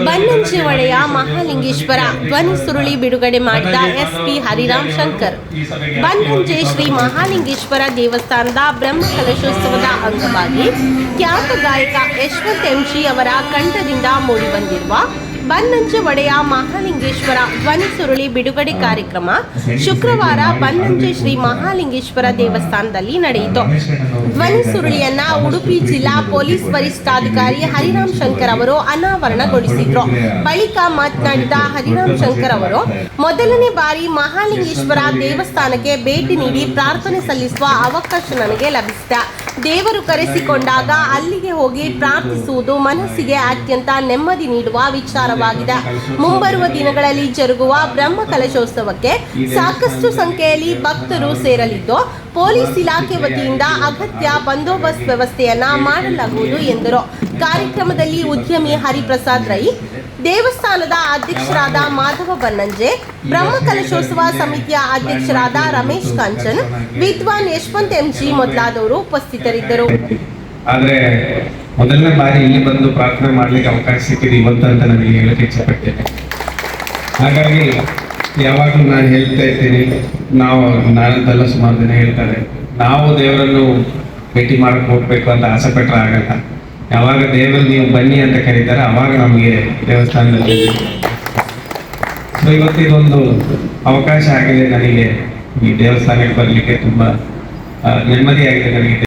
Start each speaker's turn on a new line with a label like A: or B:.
A: ಬನ್ನಂಜೆ ಒಡೆಯ ಮಹಾಲಿಂಗೇಶ್ವರ ಧ್ವನಿ ಸುರುಳಿ ಬಿಡುಗಡೆ ಮಾಡಿದ ಎಸ್ಪಿ ಹರಿರಾಮ್ ಶಂಕರ್. ಬನ್ನಂಜೆ ಶ್ರೀ ಮಹಾಲಿಂಗೇಶ್ವರ ದೇವಸ್ಥಾನದ ಬ್ರಹ್ಮಕಲಶೋತ್ಸವದ ಅಂಗವಾಗಿ ಖ್ಯಾತ ಗಾಯಕ ಯಶವಂತ್ ಎಂಶಿ ಅವರ ಕಂಠದಿಂದ ಮೂಡಿಬಂದಿರುವ ಬನ್ನಂಜೆ ಒಡೆಯ ಮಹಾಲಿಂಗೇಶ್ವರ ಧ್ವನಿ ಸುರುಳಿ ಬಿಡುಗಡೆ ಕಾರ್ಯಕ್ರಮ ಶುಕ್ರವಾರ ಬನ್ನಂಜೆ ಶ್ರೀ ಮಹಾಲಿಂಗೇಶ್ವರ ದೇವಸ್ಥಾನದಲ್ಲಿ ನಡೆಯಿತು. ಧ್ವನಿ ಸುರುಳಿಯನ್ನ ಉಡುಪಿ ಜಿಲ್ಲಾ ಪೊಲೀಸ್ ವರಿಷ್ಠಾಧಿಕಾರಿ ಹರಿರಾಮ್ ಶಂಕರ್ ಅವರು ಅನಾವರಣಗೊಳಿಸಿದ್ರು. ಬಳಿಕ ಮಾತನಾಡಿದ ಹರಿರಾಮ್ ಶಂಕರ್ ಅವರು, ಮೊದಲನೇ ಬಾರಿ ಮಹಾಲಿಂಗೇಶ್ವರ ದೇವಸ್ಥಾನಕ್ಕೆ ಭೇಟಿ ನೀಡಿ ಪ್ರಾರ್ಥನೆ ಸಲ್ಲಿಸುವ ಅವಕಾಶ ನನಗೆ ಲಭಿಸಿದೆ. ದೇವರು ಕರೆಸಿಕೊಂಡಾಗ ಅಲ್ಲಿಗೆ ಹೋಗಿ ಪ್ರಾರ್ಥಿಸುವುದು ಮನಸ್ಸಿಗೆ ಅತ್ಯಂತ ನೆಮ್ಮದಿ ನೀಡುವ ವಿಚಾರವಾಗಿದೆ. ಮುಂಬರುವ ದಿನಗಳಲ್ಲಿ ಜರುಗುವ ಬ್ರಹ್ಮ ಕಲಶೋತ್ಸವಕ್ಕೆ ಸಾಕಷ್ಟು ಸಂಖ್ಯೆಯಲ್ಲಿ ಭಕ್ತರು ಸೇರಲಿದ್ದು, ಪೊಲೀಸ್ ಇಲಾಖೆ ವತಿಯಿಂದ ಅಗತ್ಯ ಬಂದೋಬಸ್ತ್ ವ್ಯವಸ್ಥೆಯನ್ನ ಮಾಡಲಾಗುವುದು ಎಂದರು. ಕಾರ್ಯಕ್ರಮದಲ್ಲಿ ಉದ್ಯಮಿ ಹರಿಪ್ರಸಾದ್ ರೈ, ದೇವಸ್ಥಾನದ ಅಧ್ಯಕ್ಷರಾದ ಮಾಧವ ಬನ್ನಂಜೆ, ಬ್ರಹ್ಮ ಕಲಶೋತ್ಸವ ಸಮಿತಿಯ ಅಧ್ಯಕ್ಷರಾದ ರಮೇಶ್ ಕಾಂಚನ್, ವಿದ್ವಾನ್ ಯಶವಂತ್ ಎಂಜಿ ಮೊದಲಾದವರು ಉಪಸ್ಥಿತರಿದ್ದರು.
B: ಆದ್ರೆ ಮೊದಲನೇ ಬಾರಿ ಇಲ್ಲಿ ಬಂದು ಪ್ರಾರ್ಥನೆ ಮಾಡ್ಲಿಕ್ಕೆ ಅವಕಾಶ ಸಿಕ್ಕಿದೆ ಇವತ್ತು ಅಂತ ನನಗೆ ಹೇಳಕ್ಕೆ ಇಚ್ಛೆಪಡ್ತೇನೆ. ಹಾಗಾಗಿ ಯಾವಾಗಲೂ ನಾನು ಹೇಳ್ತಾ ಇದ್ದೀನಿ, ನಾನಂತೆಲ್ಲ ಸುಮಾರು ಜನ ಹೇಳ್ತಾರೆ, ನಾವು ದೇವರನ್ನು ಭೇಟಿ ಮಾಡಕ್ಕೆ ಹೋಗ್ಬೇಕು ಅಂತ ಆಸೆ ಪಟ್ಟರೆ ಆಗಲ್ಲ. ಯಾವಾಗ ದೇವರು ನೀವು ಬನ್ನಿ ಅಂತ ಕರೀತಾರೆ ಅವಾಗ ನಮಗೆ ದೇವಸ್ಥಾನದಲ್ಲಿ ಸೊ ಇವತ್ತು ಇದೊಂದು ಅವಕಾಶ ಆಗಿದೆ ನನಗೆ ಈ ದೇವಸ್ಥಾನಕ್ಕೆ ಬರಲಿಕ್ಕೆ. ತುಂಬಾ ನೆಮ್ಮದಿಯಾಗಿದೆ ನನಗೆ.